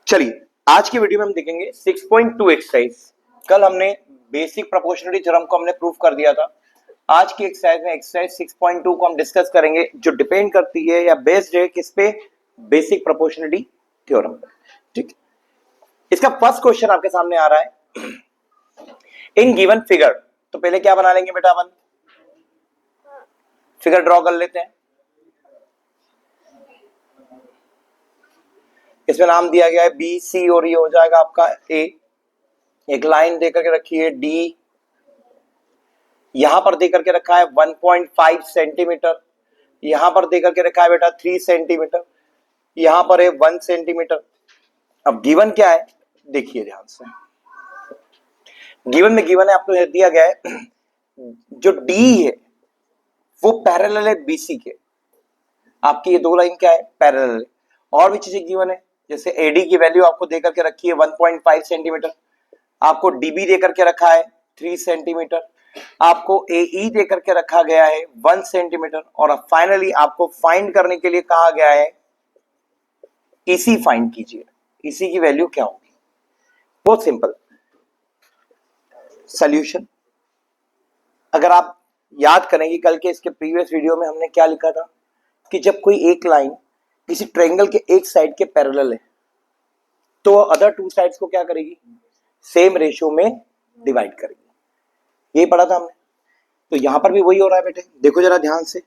चलिए आज की वीडियो में हम देखेंगे 6.2 एक्सरसाइज। कल हमने बेसिक प्रोपोर्शनलिटी थ्योरम को हमने प्रूव कर दिया था। आज की एक्सरसाइज में एक्सरसाइज 6.2 को हम डिस्कस करेंगे, जो डिपेंड करती है या बेस्ड है किस पे, बेसिक प्रोपोर्शनलिटी थ्योरम पे। ठीक, इसका फर्स्ट क्वेश्चन आपके सामने आ रहा है, इन गिवन फिगर। तो पहले क्या बना लेंगे बेटा, अपन फिगर ड्रॉ कर लेते हैं। इसमें नाम दिया गया है बी सी और ये हो जाएगा आपका ए। एक लाइन देकर के रखी है डी, यहां पर देकर के रखा है 1.5 सेंटीमीटर, यहां पर देकर के रखा है बेटा 3 सेंटीमीटर, यहां पर है 1 सेंटीमीटर। अब गिवन क्या है देखिए ध्यान से। गिवन में गिवन है आपको दिया गया है जो डी है वो पैरेलल है बीसी के। आपकी ये दो लाइन क्या है, पैरेलल है। और भी चीजें गिवन है, जैसे एडी की वैल्यू आपको देकर के रखी है 1.5 सेंटीमीटर, आपको डीबी देकर के रखा है 3 सेंटीमीटर, आपको एई देकर के रखा गया है 1 सेंटीमीटर, और अब फाइनली आपको फाइंड करने के लिए कहा गया है ईसी फाइंड कीजिए। ईसी की वैल्यू क्या होगी? बहुत सिंपल सॉल्यूशन। अगर आप याद करेंगे कल के इसके प्रीवियस वीडियो में हमने क्या लिखा था कि जब कोई एक लाइन किसी ट्रायंगल के एक साइड के पैरेलल है तो अदर टू साइड्स को क्या करेगी, सेम रेशियो में डिवाइड करेगी। यही पढ़ा था हमने। तो यहां पर भी वही हो रहा है बेटे, देखो जरा ध्यान से।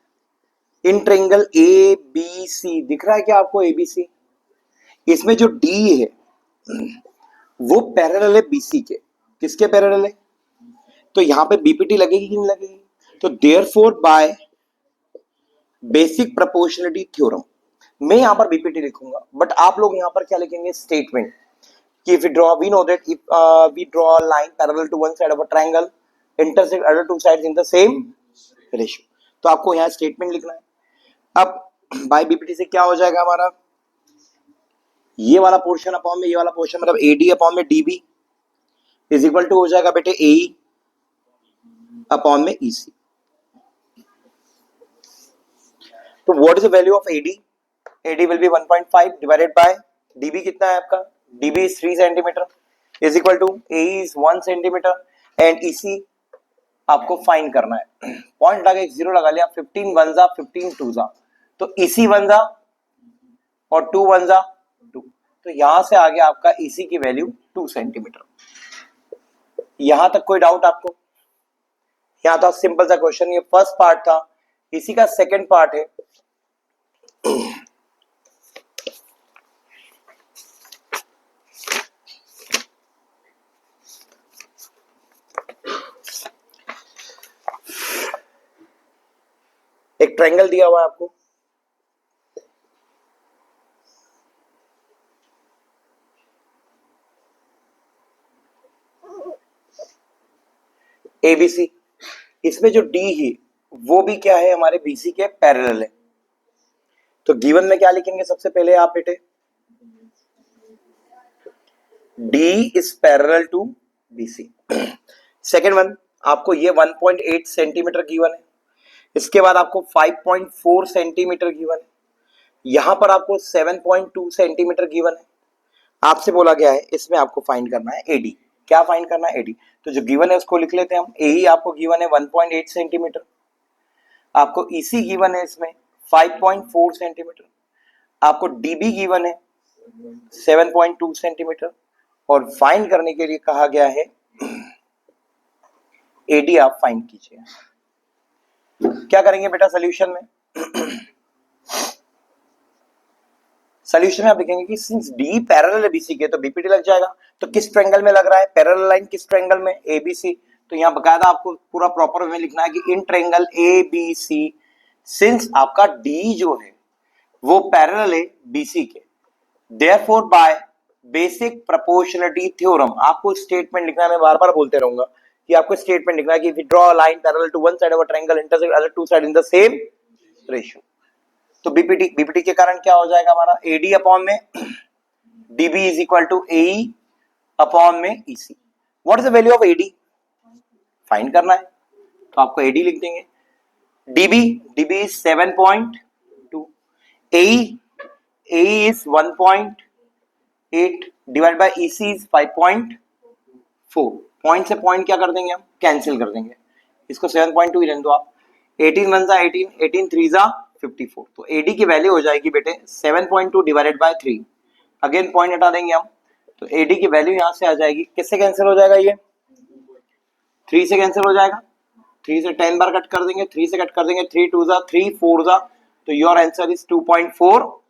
In triangle A B C दिख रहा है क्या आपको, ए बी सी? इसमें जो डी है वो पैरेलल है बीसी के। किसके पैरेलल है? तो यहां पे बीपीटी लगेगी कि नहीं लगेगी? तो therefore by basic proportionality theorem, मैं यहां पर बीपीटी लिखूंगा, बट आप लोग यहां पर क्या लिखेंगे, स्टेटमेंट कि if we draw, we know that if we draw a line parallel to one side of a triangle intersect other two sides in the same ratio, तो आपको यहाँ स्टेटमेंट लिखना है। अब बाय बीपीटी से क्या हो जाएगा हमारा, ये वाला पोर्शन अपॉन में ये वाला पोर्शन, मतलब एडी अपॉन में डीबी इज इक्वल टू हो जाएगा बेटे एई अपॉन में ईसी। तो what is the value of AD? AD will be 1.5 divided by DB कितना है आपका, DB is 3 centimetre is equal to A is 1 centimetre and EC आपको फाइंड करना है। पॉइंट लगा, एक जीरो लगा लिया, 15 वन जा 15 टू जा, तो ईसी वन जा और 2 वन जा 2, तो यहां से आगे आपका ईसी की वैल्यू 2 सेंटीमीटर। यहां तक कोई डाउट आपको? यहां था सिंपल सा क्वेश्चन, ये फर्स्ट पार्ट था। इसी का सेकंड पार्ट है, एक ट्रायंगल दिया हुआ है आपको, एबीसी। इसमें जो डी है वो भी क्या है, हमारे बीसी के पैरेलल है। तो गिवन में क्या लिखेंगे सबसे पहले आप बेटे, D is parallel to BC. Second one, आपको ये 1.8 सेंटीमीटर गिवन है, इसके बाद आपको 5.4 सेंटीमीटर गिवन है, यहां पर आपको 7.2 सेंटीमीटर गिवन है। आपसे बोला गया है इसमें आपको फाइंड करना है एडी। क्या फाइंड करना है? एडी। तो जो गिवन है उसको लिख लेते हैं हम। एई आपको गिवन है 1.8 सेंटीमीटर, आपको ईसी गिवन है इसमें 5.4 सेंटीमीटर, आपको डीबी गिवन है 7.2 सेंटीमीटर, और फाइंड करने के लिए कहा गया है एडी आप फाइंड कीजिए। क्या करेंगे बेटा सॉल्यूशन में? सॉल्यूशन में आप लिखेंगे कि सिंस डी पैरेलल है बीसी के तो बीपीटी लग जाएगा। तो किस ट्रायंगल में लग रहा है पैरेलल लाइन, किस ट्रायंगल में? एबीसी। तो यहाँ बकायदा आपको पूरा प्रॉपर में लिखना है कि इन ट्रायंगल एबीसी सिंस आपका डी जो है वो पैरेलल है बीसी के, therefore by basic proportionality theorem. आपको स्टेटमेंट लिखना है, मैं बार बार बोलते रहूंगा कि आपको स्टेटमेंट लिखना है कि if we draw a line parallel to one side of a triangle intersect other two sides in the same ratio। तो बीपीटी के कारण क्या हो जाएगा हमारा, एडी अपॉन में DB is equal to AE upon में EC. What is the value of AD? Find करना है, तो आपको एडी लिख देंगे। DB is 7.2, AE is 1.8, 8 divide by EC is 5.4। Point से पॉइंट क्या कर देंगे हम, कैंसिल कर देंगे, इसको 7.2 ही रहने दो आप। 18 1 जा 18, 18 3 जा 54, तो AD की वैल्यू हो जाएगी बेटे 7.2 डिवाइडेड बाय 3। अगेन पॉइंट हटा देंगे हम, तो AD की वैल्यू यहां से आ जाएगी, किससे कैंसिल हो जाएगा, ये 3 से कैंसिल हो जाएगा, 3 से 10 बार कट कर देंगे, 3 से कट कर देंगे, 3 2 जा 3 4 जा, तो योर आंसर इज 2.4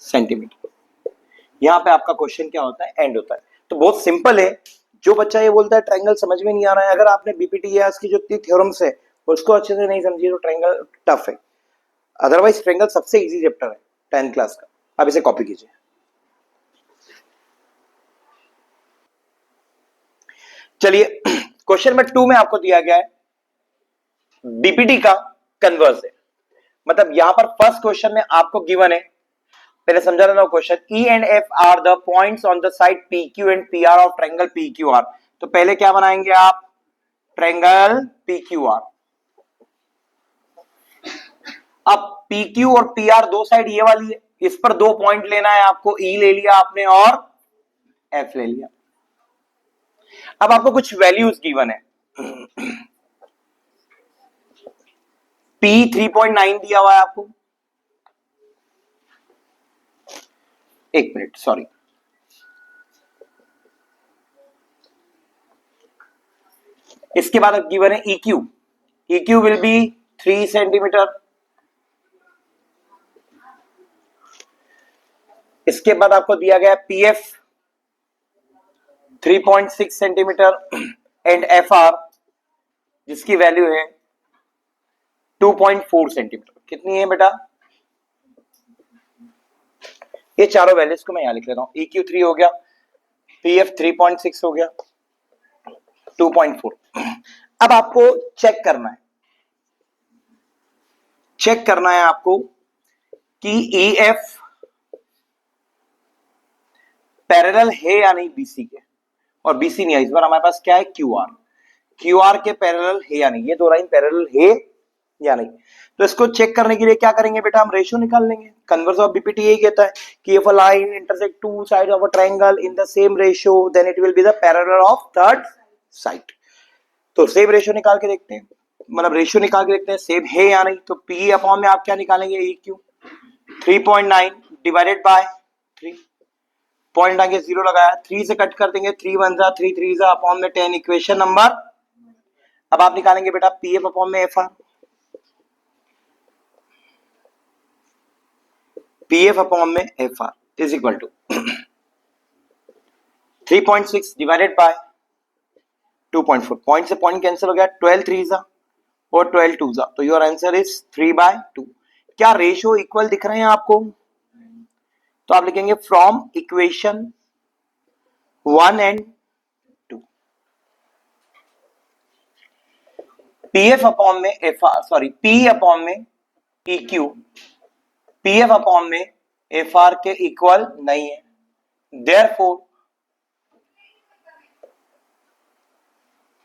सेंटीमीटर। यहाँ पे आपका क्वेश्चन क्या होता है, एंड होता है। तो बहुत सिंपल है। जो बच्चा ये बोलता है ट्रायंगल समझ में नहीं आ रहा है, अगर आपने बीपीटीआईएस की जो थ्योरम्स है उसको अच्छे से नहीं समझी तो ट्रायंगल टफ है। अदरवाइज ट्रायंगल सबसे इजी चैप्टर है 10th क्लास का। आप इसे कॉपी कीजिए। चलिए क्वेश्चन नंबर 2 में आपको दिया गया है बीपीटी का कन्वर्स है। मतलब यहां पर फर्स्ट क्वेश्चन में आपको गिवन है, पहले समझा रहा हूं question, E and F are the points on the side PQ and PR of triangle PQR। तो पहले क्या बनाएंगे आप, ट्रायंगल PQR। अब PQ और PR दो साइड ये वाली है, इस पर दो पॉइंट लेना है आपको, E ले लिया आपने और F ले लिया। अब आपको कुछ वैल्यूज गिवन है, P 3.9 दिया हुआ है आपको, एक मिनट सॉरी, इसके बाद अब गिवन है EQ, EQ will be 3 centimetre. इसके बाद आपको दिया गया PF 3.6 सेंटीमीटर एंड FR जिसकी वैल्यू है 2.4 सेंटीमीटर। कितनी है बेटा, ये चारों वैल्यूज को मैं यहां लिख लेता हूं। EQ 3 हो गया, PF 3.6 हो गया, 2.4। अब आपको चेक करना है आपको कि EF पैरेलल है या नहीं BC के, और BC नहीं है, इस बार हमारे पास क्या है QR के पैरेलल है या नहीं, ये दो लाइन पैरेलल है या नहीं। तो इसको चेक करने के लिए क्या करेंगे बेटा, हम रेशियो निकाल लेंगे। कन्वर्स ऑफ बीपीटी यही कहता है कि if a line intersect two sides of a triangle in the same ratio then it will be the parallel of third side. तो सेम रेशियो निकाल के देखते हैं, मतलब रेशियो निकाल के देखते हैं सेम है या नहीं। तो P अपॉन में आप क्या निकालेंगे, EQ 3.9 डिवाइडेड बाय 3, पॉइंट आगे 0 लगाया, 3 से कट कर देंगे, 3 1 जा 3 3 जा अपॉन में 10, इक्वेशन नंबर। अब आप निकालेंगे बेटा PF अपॉन में FR, PF अपॉन में FR is equal to 3.6 divided by 2.4, point से पॉइंट कैंसिल हो गया, 12 3 जा और 12 2 जा, तो योर आंसर इज 3/2। क्या रेशियो इक्वल दिख रहे हैं आपको, तो आप लिखेंगे from equation 1 and 2 PF upon में FR सॉरी P अपॉन में EQ PF अपॉन में FR के इक्वल नहीं है, देयरफॉर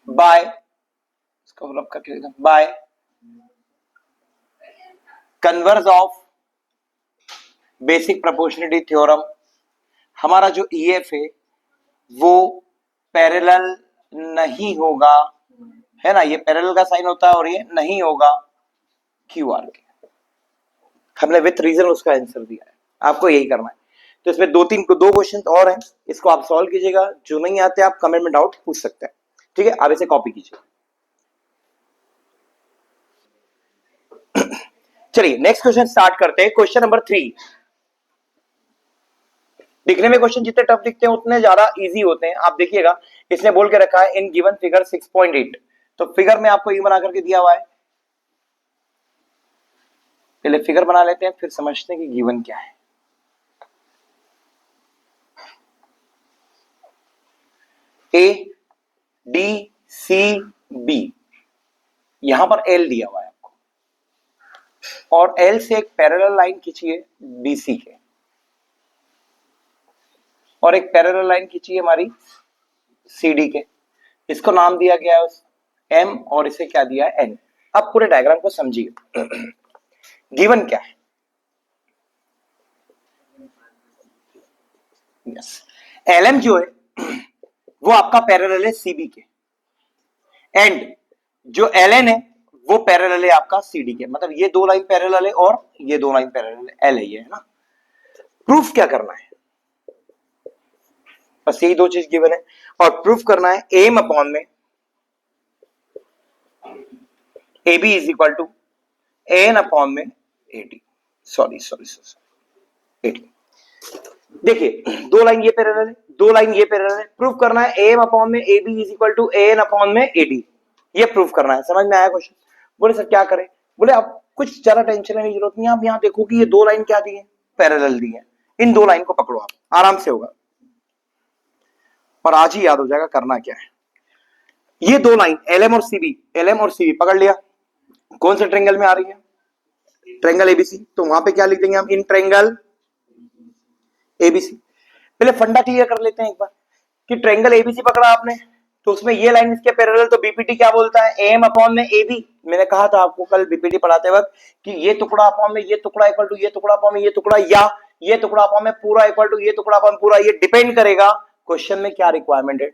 बाय, इसको डेवलप करके लिखा, by converse of basic proportionality theorem हमारा जो EF है वो पैरेलल नहीं होगा, है ना, ये पैरेलल का साइन होता है और ये नहीं होगा QR के। हमने विथ रीजन उसका आंसर दिया है, आपको यही करना है। तो इसमें दो क्वेश्चन और हैं, इसको आप सॉल्व कीजिएगा, जो नहीं आते आप कमेंट में डाउट पूछ सकते हैं, ठीक है। आप इसे कॉपी कीजिए। चलिए नेक्स्ट क्वेश्चन स्टार्ट करते हैं। Question number 3। दिखने में क्वेश्चन जितने टफ दिखते हैं उतने ज्यादा इजी होते हैं। आप देखिएगा, इसने बोल के रखा है इन गिवन फिगर 6.8, तो फिगर में आपको ये बना करके दिया हुआ है, पहले फिगर बना लेते हैं फिर समझते हैं कि गिवन क्या है। ADCB, यहां पर L दिया हुआ है आपको, और L से एक पैरेलल लाइन खींचिए BC के, और एक पैरेलल लाइन खींचिए हमारी CD के, इसको नाम दिया गया है M और इसे क्या दिया है N। अब पूरे डायग्राम को समझिए। गिवन क्या है, यस, LM जो है वो आपका पैरेलल है CB के, एंड जो LN है वो पैरेलल है आपका CD के। मतलब ये दो लाइन पैरेलल है और ये दो लाइन पैरेलल है, L है ये, है ना। प्रूफ क्या करना है, बस यही दो चीज गिवन है, और प्रूफ करना है एम अपॉन में AB is equal to N upon में AD, सॉरी AD। देखिए दो लाइन ये पैरेलल है, दो लाइन ये पैरेलल है, प्रूफ करना है एम अपॉन में AB is equal to N upon में AD, ये प्रूफ करना है। समझ में आया क्वेश्चन? बोले सर क्या करें? बोले अब कुछ ज्यादा टेंशन लेने की जरूरत नहीं, आप यहाँ देखो कि ये दो लाइन क्या दी है, पैरेलल दी है, इन दो लाइन को पकड़ो, आप आराम से होगा और आज ही याद हो जाएगा करना क्या है। ये दो लाइन LM और CB पकड़ लिया, कौन से ट्रेंगल में आ रही है? Triangle ABC। तो वहां पे क्या लिख देंगे हम? In triangle ABC। पहले फंडा क्लियर कर लेते हैं एक बार कि ट्रेंगल ABC पकड़ा आपने, तो उसमें ये लाइन इसके पैरेलल, तो BPT क्या बोलता है? एम अपॉन में AB। मैंने कहा था आपको कल BPT पढ़ाते वक्त कि ये टुकड़ा अपॉन में ये टुकड़ा इक्वल टू ये टुकड़ा अपॉन में ये टुकड़ा, या ये टुकड़ा अपॉन में पूरा इक्वल टू ये टुकड़ा अपॉन पूरा। ये डिपेंड करेगा क्वेश्चन में क्या रिक्वायरमेंट है,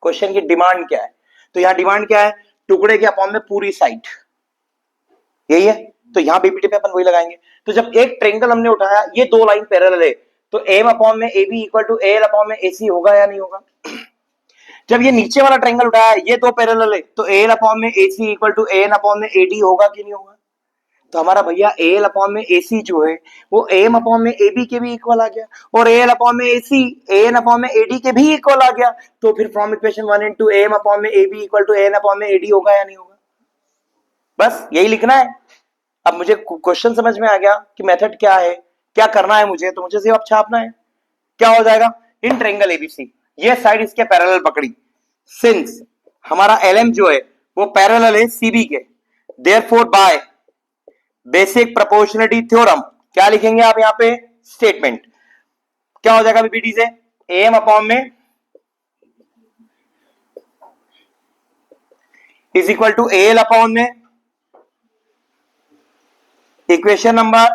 क्वेश्चन की डिमांड क्या है। तो यहाँ डिमांड क्या है? टुकड़े के अपॉन में पूरी साइड, यही है। तो यहाँ बीपीटी पे अपन वही लगाएंगे। तो जब एक ट्रेंगल हमने उठाया, ये दो लाइन पैरेलल है, तो एम अपॉन में AB equal to L upon में AC होगा या नहीं होगा? जब ये नीचे वाला ट्रेंगल उठाया, ये दो पैरेलल है, तो एल अपॉन में AC equal to N upon में AD होगा कि नहीं होगा? तो हमारा भैया एल अपॉन में AC जो है वो एम अपॉन में AB के भी इक्वल आ गया, और एल अपॉन में AC एन अपॉन में AD के भी इक्वल आ गया। तो फिर from equation 1 and 2 M upon में AB equal to N upon में AD होगा या नहीं होगा? बस यही लिखना है। अब मुझे क्वेश्चन समझ में आ गया कि मेथड क्या है, क्या करना है मुझे, तो मुझे सिर्फ अब छापना है। क्या हो जाएगा? इन ट्रेंगल ABC, ये साइड इसके पैरेलल पकड़ी, सिंस हमारा LM जो है वो पैरेलल है CB के, therefore by basic proportionality theorem क्या लिखेंगे आप यहाँ पे? स्टेटमेंट। क्या हो जाएगा बीपीटी से? एम अपॉन में is equal to L upon में इक्वेशन नंबर,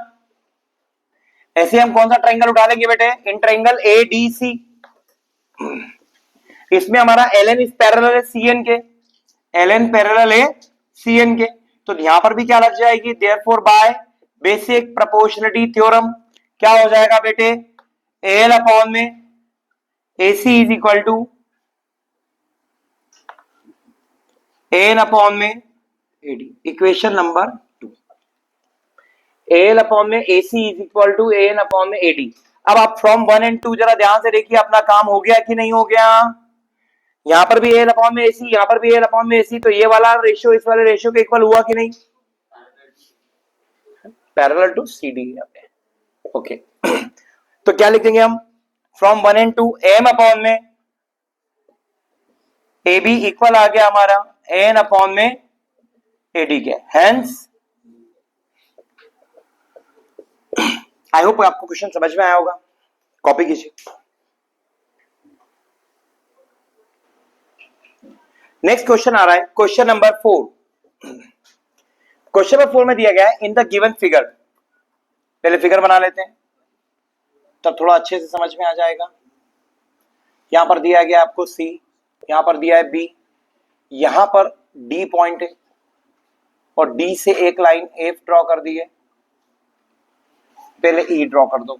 ऐसे हम कौन सा ट्रायंगल उठा लेंगे बेटे? In triangle ADC। इसमें हमारा LN इस पैरेलल है CN के, LN पैरेलल है CN के, तो यहां पर भी क्या लग जाएगी? Therefore by basic proportionality theorem क्या हो जाएगा बेटे? एल अपॉन में AC is equal to N upon में AD, equation number 2। L upon में AC is equal to N upon में AD। अब आप फ्रॉम 1 एंड 2 जरा ध्यान से देखिए, अपना काम हो गया कि नहीं हो गया? यहां पर भी एल अपॉन में AC, यहां पर भी एल अपॉन में AC, तो ये वाला रेशियो इस वाले रेशियो के इक्वल हुआ कि नहीं? पैरेलल टू CD यहाँ पे, ओके। तो क्या लिख देंगे हम? फ्रॉम 1 एंड 2 एम अपॉन में AB इक्वल आ गया हमारा एन अपॉन में AD के, हेंस आई होप आपको क्वेश्चन समझ में आया होगा। कॉपी कीजिए। नेक्स्ट क्वेश्चन आ रहा है, क्वेश्चन नंबर 4। क्वेश्चन नंबर 4 में दिया गया है इन द गिवन फिगर, पहले फिगर बना लेते हैं तब थोड़ा अच्छे से समझ में आ जाएगा। यहां पर दिया गया आपको C, यहां पर दिया है B, यहां पर D पॉइंट है और D से एक लाइन F ड्रॉ कर दी है, पहले E ड्रॉ कर दो।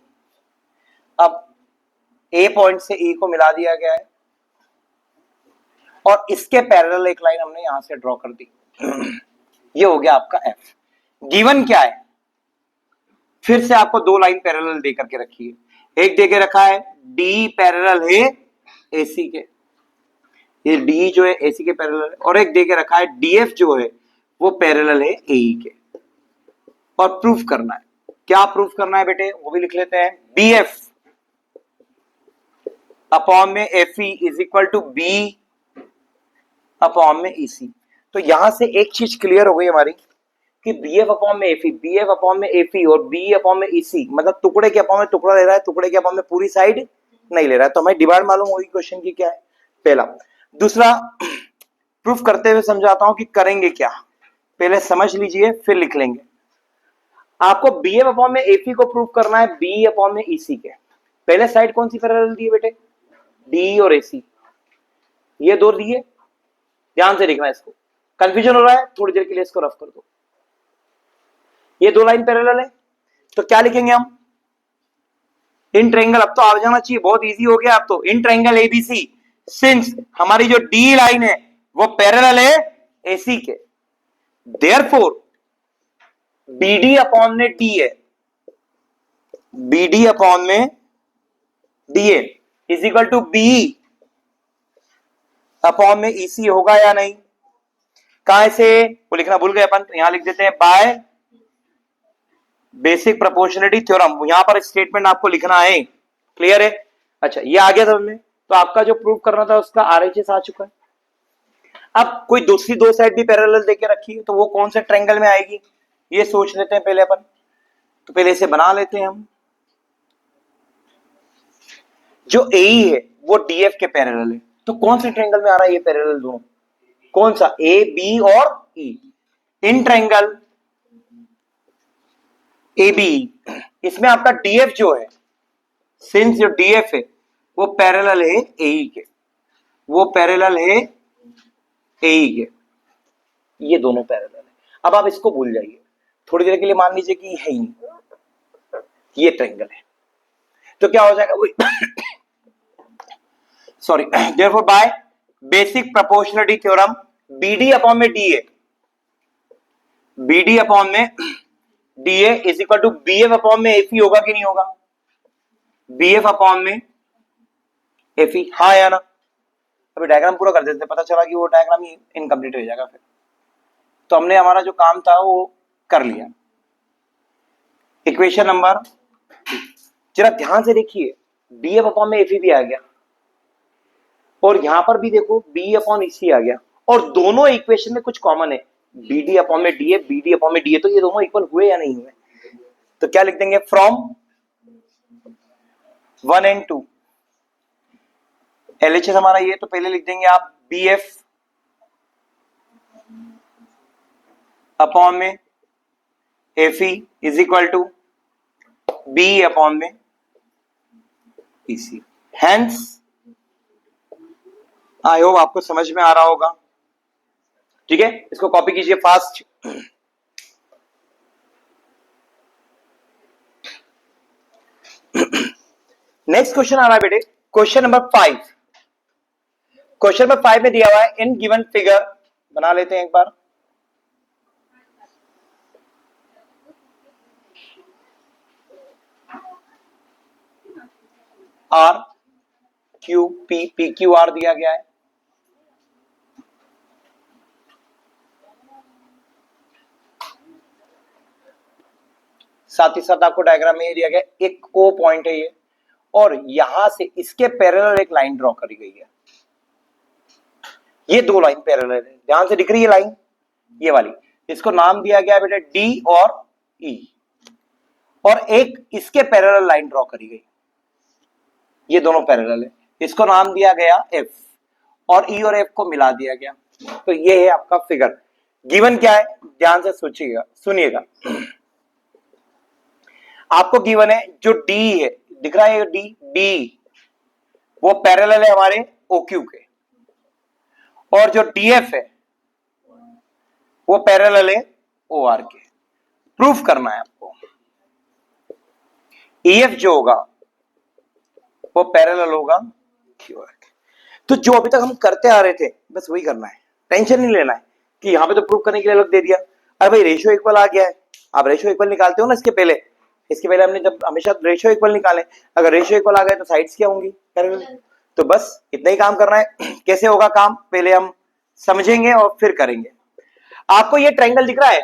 अब A पॉइंट से E को मिला दिया गया है और इसके पैरेलल एक लाइन हमने यहां से ड्रॉ कर दी। ये हो गया आपका F। गिवन क्या है? फिर से आपको दो लाइन पैरेलल दे करके रखी है, एक देके रखा है D पैरेलल है AC के, ये D जो है AC के पैरेलल है, और एक देके रखा है DF जो है वो पैरेलल है AE के, और प्रूफ करना है। क्या प्रूफ करना है बेटे? वो भी लिख लेते हैं। BF अपॉन में FE is equal to B upon में EC। तो यहां से एक चीज क्लियर हो गई हमारी कि BF अपॉन में FE, BF अपॉन में FE और B अपॉन में EC, मतलब टुकड़े के अपॉन में टुकड़ा ले रहा है, टुकड़े के अपॉन में पूरी साइड नहीं ले रहा है। तो हमें डिमांड मालूम होगी क्वेश्चन की क्या है, पहला। दूसरा, प्रूफ करते हुए समझाता हूं कि करेंगे क्या, पहले समझ लीजिए फिर लिख लेंगे। आपको BF अपॉन में FE को प्रूफ करना है B अपॉन में EC के, पहले साइड कौन सी पैरेलल दी है बेटे? डी और एसी, ये दो दिए, ध्यान से देखना, इसको कंफ्यूजन हो रहा है थोड़ी देर के लिए इसको रफ कर दो। ये दो लाइन पैरेलल है, तो क्या लिखेंगे हम? इन ट्रायंगल, अब तो आ जाना चाहिए, बहुत इजी हो गया अब तो। इन ट्रायंगल एबीसी, सिंस हमारी जो डी लाइन है वो पैरेलल है एसी के, देयरफॉर बीडी अपॉन में डी है, बीडी अपॉन में D A is equal to B upon में ईसी होगा या नहीं? कहां से वो लिखना भूल गए अपन, यहां लिख देते हैं बाय बेसिक प्रोपोर्शनलिटी थ्योरम। यहां पर स्टेटमेंट आपको लिखना है, क्लियर है? अच्छा, ये आ गया समझ में। तो आपका जो प्रूव करना था उसका आरएचएस आ चुका है। अब कोई दूसरी दो साइड भी पैरेलल देके रखी है, तो वो कौन से ट्रायंगल में आएगी ये सोच लेते हैं पहले अपन। तो पहले इसे बना लेते हैं हम। जो ए है वो डीएफ के पैरेलल है, तो कौन से ट्रायंगल में आ रहा है ये पैरेलल दोनों? कौन सा? ए बी और ई। इन ट्रायंगल ए बी, इसमें आपका डीएफ जो है, सिंस जो डीएफ है वो पैरेलल है एई के, वो पैरेलल है एई के, ये दोनों पैरेलल है। अब आप इसको भूल जाइए थोड़ी देर के लिए, मान लीजिए कि है ही नहीं, ये ट्रायंगल है, तो क्या हो जाएगा वही sorry, therefore by basic proportionality theorem BD upon में डीए, बीडी अपॉन में DA is equal to BF upon में एफई होगा कि नहीं होगा? बीएफ अपॉन में एफई, हाँ या ना? अभी डायग्राम पूरा कर देते, पता चला कि वो डायग्राम ही इनकम्प्लीट हो जाएगा फिर। तो हमने हमारा जो काम था वो कर लिया। इक्वेशन नंबर, जरा ध्यान से देखिए, बीएफ अपॉन में एफई भी आ गया, और यहां पर भी देखो बी अपॉन ईसी आ गया, और दोनों इक्वेशन में कुछ कॉमन है, बीडी अपॉन में डीए, बीडी अपॉन में डीए, तो ये दोनों इक्वल हुए या नहीं हुए? तो क्या लिख देंगे? फ्रॉम 1 and 2 एलएचएस हमारा ये, तो पहले लिख देंगे आप बीएफ अपॉन में FE is equal to B upon में ईसी। हेंस आई होप आपको समझ में आ रहा होगा, ठीक है? इसको कॉपी कीजिए फास्ट। नेक्स्ट क्वेश्चन आ रहा है बेटे, क्वेश्चन नंबर 5। क्वेश्चन नंबर 5 में दिया हुआ है इन गिवन फिगर, बना लेते हैं एक बार। R Q P, P Q R दिया गया है, साथ ही साथ आपको डायग्राम में दिया गया एक ओ पॉइंट है ये, और यहां से इसके पैरेलल एक लाइन ड्रॉ करी गई है। ये दो लाइन पैरेलल है, ध्यान से दिख रही है लाइन, ये वाली, इसको नाम दिया गया बेटा डी और ई, और एक इसके पैरेलल लाइन ड्रॉ करी गई, ये दोनों पैरेलल है, इसको नाम दिया गया एफ, और ई और एफ को मिला दिया गया। तो ये है आपका फिगर। गिवन क्या है, ध्यान से सोचिएगा, सुनिएगा। आपको गिवन है जो डी है, दिख रहा है डी, डी वो पैरेलल है हमारे ओक्यू के, और जो डीएफ है वो पैरेलल है ओआर के। प्रूफ करना है आपको, ईएफ जो होगा वो पैरेलल होगा क्यूआर के। तो जो अभी तक हम करते आ रहे थे बस वही करना है, टेंशन नहीं लेना है कि यहां पे तो प्रूफ करने के लिए अलग दे दिया। अरे भाई रेशियो इक्वल आ गया है, आप रेशियो इक्वल निकालते हो ना, इसके पहले हमने जब हमेशा रेशियो इक्वल निकाले, अगर रेशियो इक्वल आ गए तो साइड्स क्या होंगी? पैरेलल। तो बस इतना ही काम करना है। कैसे होगा काम पहले हम समझेंगे और फिर करेंगे। आपको ये ट्रायंगल दिख रहा है,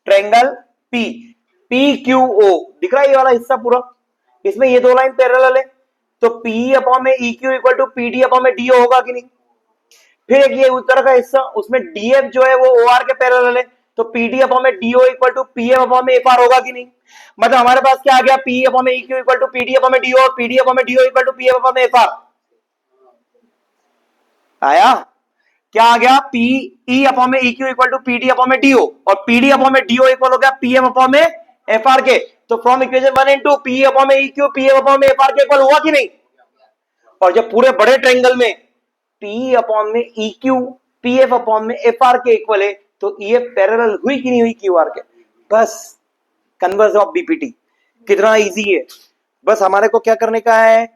triangle P, P Q O दिख रहा है, ये वाला हिस्सा पूरा, इसमें ये दो लाइन पैरेलल है, तो पी अपॉन में E Q equal to P D upon में डी होगा कि नहीं? फिर एक ये उत्तर का हिस्सा, उसमें डीएफ जो है वो ओआर के पैरेलल है, तो पीडी अपॉन में DO equal to PF upon में एफआर होगा कि नहीं? मतलब हमारे पास क्या आ गया, पी अपॉन में E Q equal to PD upon में डीओ, और पीडी अपॉन में DO equal to PF upon में एफआर आया। क्या आ गया? पी ई अपॉन में E Q equal to PD upon में डीओ, और पीडी अपॉन में डीओ इक्वल हो गया पीएम अपॉन में एफआर के। तो from equation 1 and 2 P upon में ई क्यू पी अपॉन में एफ आर के इक्वल हुआ कि नहीं? और जब पूरे बड़े ट्रायंगल में पी अपॉन में E Q P F upon में एफ आर के इक्वल है तो ई एफ पैरेलल हुई कि नहीं हुई क्यू आर के? बस कन्वर्स ऑफ बीपीटी कितना इजी है, बस हमारे को क्या करने का है,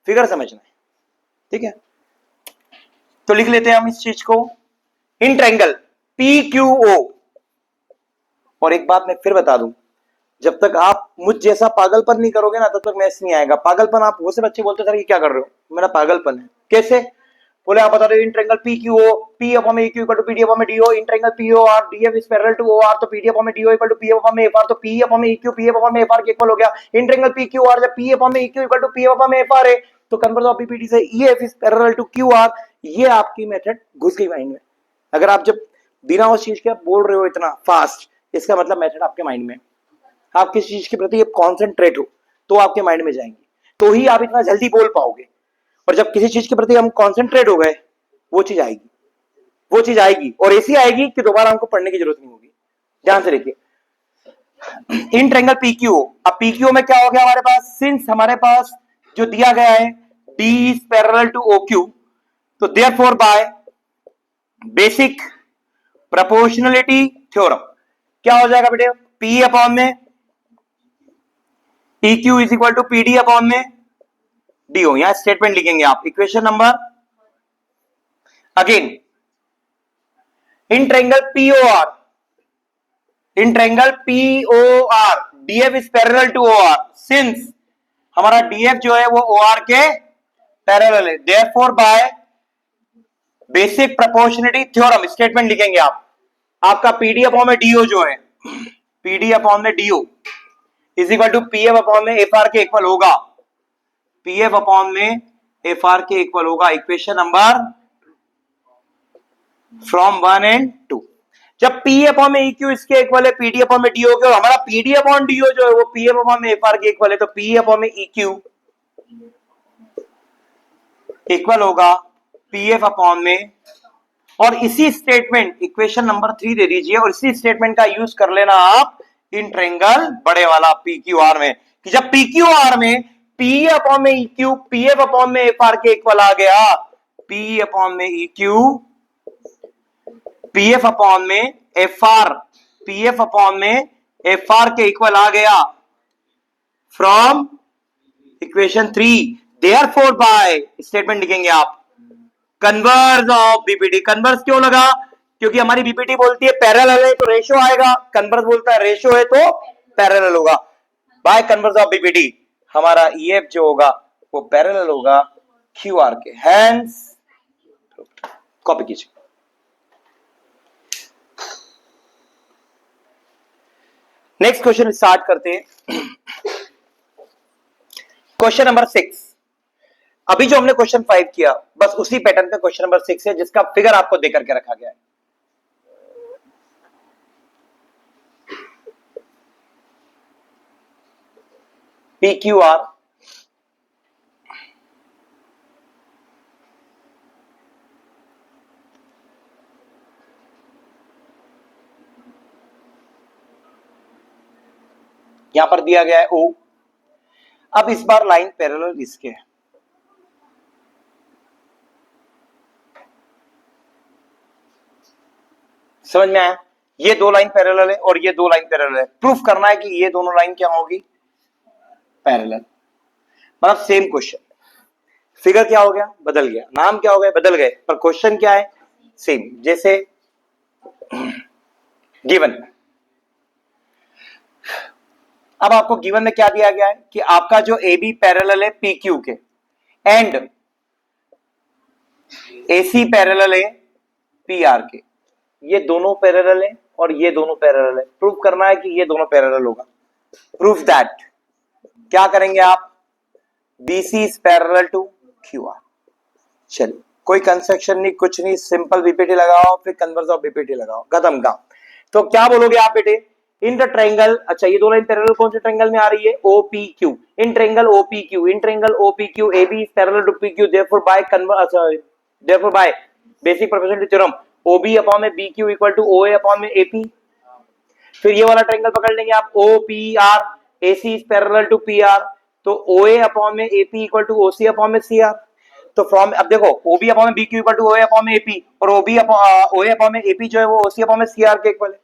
फिगर समझना है। ठीक है, तो लिख लेते हैं हम इस चीज को, in triangle P Q O. और एक बात मैं फिर बता दूं, जब तक आप मुझ जैसा पागलपन नहीं करोगे ना तब तक मैथ्स नहीं आएगा। पागलपन आप वो से बच्चे बोलते सर ये क्या कर रहे हो, मेरा पागलपन है। कैसे बोले, आप बता दो in triangle P Q O P upon में Q equal to PD upon में DO, in triangle P O R DF is parallel to O R, तो पीडी अपॉन में DO equal to P upon में F R, तो P upon में Q P upon में F R के equal हो गया। In triangle P Q R जब पी अपॉन में Q equal to P upon में एफ आर है तो कन्वर्स ऑफ बीपीटी से EF is parallel to Q R. ये आपकी मेथड घुस गई माइंड में। अगर आप जब बिना उस चीज के आप बोल रहे हो इतना फास्ट, इसका मतलब मेथड आपके माइंड में, आप किसी चीज के प्रति कॉन्सेंट्रेट हो तो आपके माइंड में जाएंगे, तो ही आप इतना जल्दी बोल पाओगे। और जब किसी चीज के प्रति हम कॉन्सेंट्रेट हो गए वो चीज आएगी, वो चीज आएगी और ऐसी आएगी कि दोबारा हमको पढ़ने की जरूरत नहीं होगी। ध्यान से देखिए, इन ट्रायंगल पीक्यू, अब पीक्यू में क्या हो गया हमारे पास, सिंस हमारे पास जो दिया गया है D is parallel to OQ, तो therefore by basic proportionality theorem क्या हो जाएगा बेटे, P अपॉन में PQ is equal to PD upon में DO। यहां स्टेटमेंट लिखेंगे आप, equation number again in triangle POR, in triangle POR DF is parallel to OR, since हमारा DF जो है वो OR के पैरेलल है, therefore by basic proportionality theorem statement लिखेंगे आप, आपका PD अपॉन में DO जो है, PD अपॉन में DO is equal to PF upon में FR के इक्वल होगा, PF अपॉन में FR के इक्वल होगा। इक्वेशन नंबर फ्रॉम 1 and 2, जब P अपॉन में EQ इसके इक्वल है PD अपॉन में DO के, और हमारा PD अपॉन DO जो है वो PF अपॉन में FR के इक्वल है, तो P अपॉन में EQ इक्वल होगा PF अपॉन में, और इसी स्टेटमेंट इक्वेशन नंबर 3 दे दीजिए और इसी स्टेटमेंट का यूज कर लेना आप इन ट्रायंगल बड़े वाला PQR में, कि जब PQR में P अपॉन में EQ PF अपॉन में FR के इक्वल आ गया, P अपॉन में EQ PF अपॉन में FR, PF अपॉन में FR के इक्वल आ गया from equation 3, therefore by statement लिखेंगे आप कन्वर्स ऑफ बीपीटी। कन्वर्स क्यों लगा, क्योंकि हमारी बीपीटी बोलती है पैरेलल है तो रेशो आएगा, कन्वर्स बोलता है रेशो है तो पैरेलल होगा। बाय कन्वर्स ऑफ बीपीटी हमारा ईएफ जो होगा वो पैरेलल होगा क्यूआर के, हैंस कॉपी कीजिए। नेक्स्ट क्वेश्चन स्टार्ट करते हैं, क्वेश्चन नंबर 6। अभी जो हमने क्वेश्चन 5 किया बस उसी पैटर्न पे क्वेश्चन नंबर 6 है, जिसका फिगर आपको देकर के रखा गया है। PQR यहां पर दिया गया है O। अब इस बार लाइन पैरेलल इसके है, समझ में आया, ये दो लाइन पैरेलल है और ये दो लाइन पैरेलल है। प्रूफ करना है कि ये दोनों लाइन क्या होगी, पैरेलल, मतलब सेम क्वेश्चन। फिगर क्या हो गया, बदल गया, नाम क्या हो गया, बदल गए, पर क्वेश्चन क्या है सेम। जैसे गिवन, अब आपको गिवन में क्या दिया गया है कि आपका जो AB पैरेलल है PQ के एंड AC पैरेलल है PR के, ये दोनों पैरेलल है और ये दोनों पैरेलल है। प्रूफ करना है कि ये दोनों पैरेलल होगा। प्रूफ दैट क्या करेंगे आप, BC is parallel to QR। चलिए कोई कंस्ट्रक्शन नहीं, कुछ नहीं, सिंपल बीपीटी लगाओ फिर कन्वर्स ऑफ बीपीटी लगाओ, खत्म काम। तो क्या बोलोगे आप बेटे, इन द ट्रायंगल, अच्छा ये दो लाइन पैरेलल कौन से ट्रायंगल में आ रही है, OPQ, in triangle OPQ, in triangle OPQ AB is parallel to PQ, therefore by therefore by basic proportionality theorem OB upon में BQ equal to OA upon में AP। फिर ये वाला ट्रायंगल पकड़ लेंगे आप OPR, AC is parallel to PR, तो OA upon में AP equal to OC upon में CR। तो फ्रॉम, अब देखो OB अपॉन में BQ equal to OA upon में AP, और OA अपॉन में AP जो है वो OC अपॉन में CR के इक्वल है।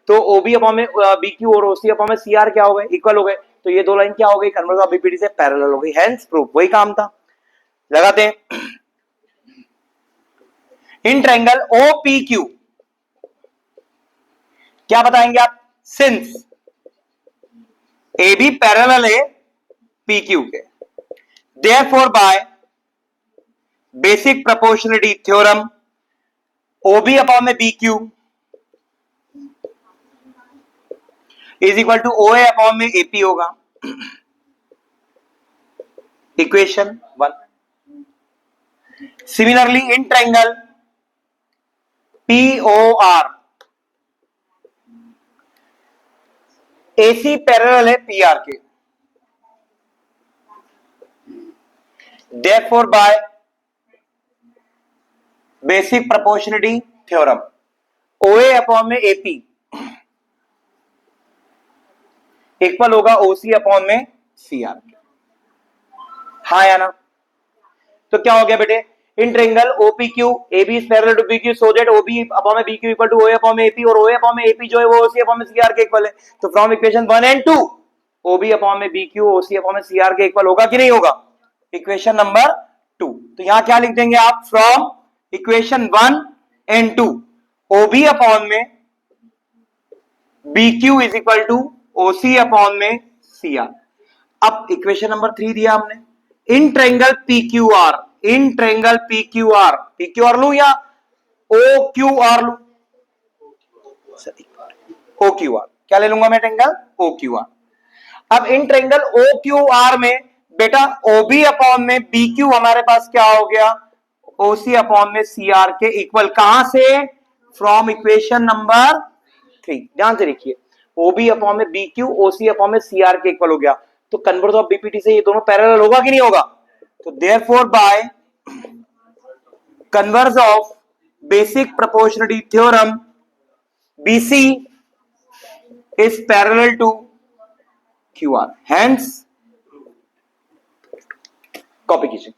तो OB अपॉन में BQ और OC अपॉन में CR क्या हो गए, इक्वल हो गए। तो ये दो लाइन क्या हो गई, कन्वर्स ऑफ BPT से पैरेलल हो गई, हेंस प्रूफ। वही काम था, लगाते हैं। इन ट्रायंगल OPQ क्या बताएंगे आप, सिंस AB पैरेलल है PQ के, therefore by basic proportionality theorem OB upon में BQ is equal to OA upon में AP होगा, equation 1। Similarly in triangle POR AC parallel है PR के, therefore by basic proportionality theorem OA upon में AP equal होगा OC upon में CR। हाँ या ना, तो क्या हो गया बेटे, in triangle OPQ AB is parallel to PQ so that OB upon में BQ equal to OA upon में AP, और OA अपॉन में AP जो है वो OC अपॉन में CR के इक्वल है। तो from equation 1 and 2 OB upon में BQ OC अपॉन में CR के इक्वल होगा कि नहीं होगा, इक्वेशन नंबर 2। तो यहां क्या लिख देंगे आप, from equation 1 and 2 OB upon में BQ is equal to OC upon में CR। अब इक्वेशन नंबर 3 दिया हमने, in triangle PQR, in triangle PQR लू या OQR लू, OQR क्या ले लूंगा मैं, ट्रायंगल OQR। अब इन ट्रायंगल OQR में बेटा OB अपॉन में BQ हमारे पास क्या हो गया, OC अपॉन में CR के इक्वल, कहां से, फ्रॉम इक्वेशन नंबर 3। ध्यान से देखिए, OB अपॉन में BQ OC अपॉन में CR के इक्वल हो गया, तो कन्वर्स ऑफ BPT से ये दोनों पैरेलल होगा कि नहीं होगा। तो therefore by converse of basic proportionality theorem BC is parallel to QR, hence copy कीजिए।